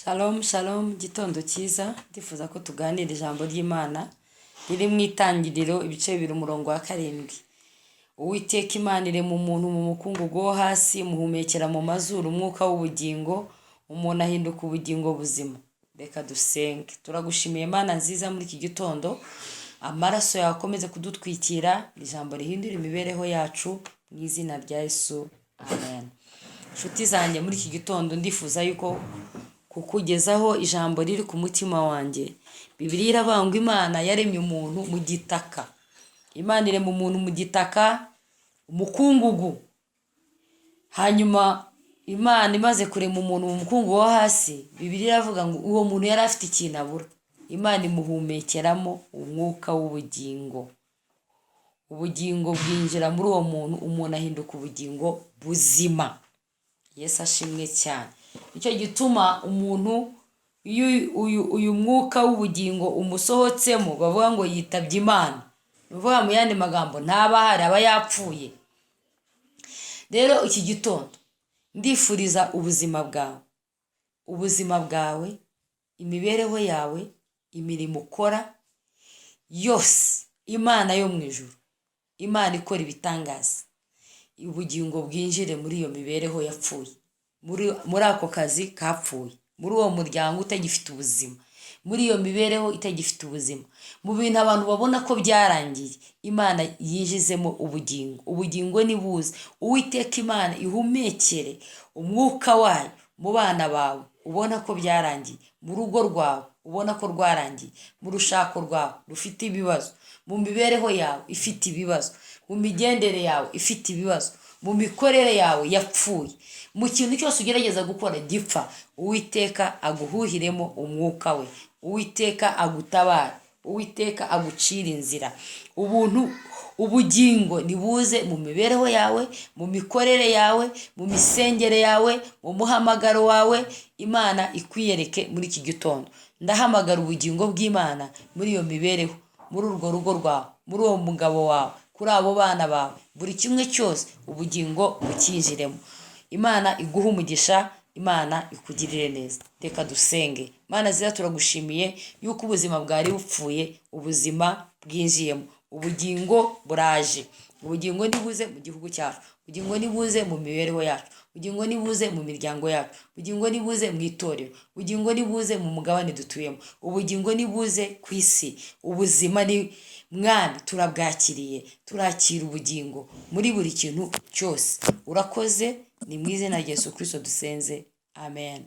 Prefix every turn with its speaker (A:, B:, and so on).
A: Shalom shalom, gitondo cyiza. Ndifuza ko tuganira ijambo ry'Imana riri mu Itangiriro ibice 2:7. Uwiteka Imana irema umuntu mu mukungugu wo hasi, muhumekera mu mazuru umwuka w'ubugingo, umuntu ahinduka ubugingo buzima. Reka dusenge. Turagushimiye Mana nziza muri iki gitondo, amaraso yawe akomeze kudutwikira, ijambo rihindura imibereho yacu mu izina rya Yesu. Amen. Nshuti zanjye, muri iki gitondo ndifuza yuko kukugezaho ijambo riri ku mutima wanjye. Bibiliya irabangwa Imana yaremye umuntu mu gitaka. Imana irema umuntu mu gitaka, umukungugu. Hanyuma Imana imaze kurema umuntu mu mukungugu wo hasi, Bibiliya iravuga ngo uwo muntu yari afite ikintu abura. Imana imuhumekeramo umwuka w'ubugingo. Ubugingo bwinjira muri uwo muntu, umuntu ahinduka ubugingo buzima. Yesu ashimwe cyane. Nicyo gituma umuntu uyu mwuka w'ubugingo umusohotsemo bavuga ngo yitabye Imana. Bivuga mu yandi magambo ntaba hari, aba yapfuye. Rero iki gitondo ndifuriza ubuzima bwawe, imibereho yawe, imirimo ukora yose, Imana yo mu ijuru, Imana ikora ibitangaza, ubugingo bwinjire muri iyo mibereho yapfuye, muri ako kazi kapfuye, muri uwo muryango utagifite ubuzima, muri iyo mibereho itagifite ubuzima, mu bintu abantu babona ko byarangiye, Imana yinjizemo ubugingo. Ubugingo nibuze, Uwiteka Imana ihumekere umwuka wayo mu bana bawe ubona ko byarangiye, mu rugo rwawe ubona ko rwarangiye, mu rushako rwawe rufite ibibazo, mu mibereho yawe ifite ibibazo, mu migendere yawe ifite ibibazo, mu mikorere yawe yapfuye, mu kintu cyose ugerageza gukora gipfa, Uwiteka aguhuhiremo umwuka we, Uwiteka agutabara, Uwiteka agucira inzira. Ubugingo nibuze mu mibereho yawe, mu mikorere yawe, mu misengere yawe, mu muhamagaro wawe. Imana ikwiyereke muri iki gitondo. Ndahamagara ubugingo bw'Imana muri iyo mibereho, muri urwo rugo rwawe, muri uwo mugabo wawe, kuri abo bana bawe, buri kimwe cyose ubugingo bukinjiremo. Imana iguha umugisha, Imana ikugirire neza. Reka dusenge. Mana nziza, turagushimiye yuko ubuzima bwari bupfuye, ubuzima bwinjiyemo, ubugingo buraje. Ubugingo nibuze mu gihugu cyacu, ubugingo nibuze mu mibereho yacu, ubugingo nibuze mu miryango yacu, ubugingo nibuze mu itorero, ubugingo nibuze mu mugabane dutuyemo, ubugingo nibuze ku isi. Ubuzima ni Mwami turabwakiriye, turakira ubugingo muri buri kintu cyose. Urakoze, ni mu izina rya Yesu Kristo dusenze. Amen.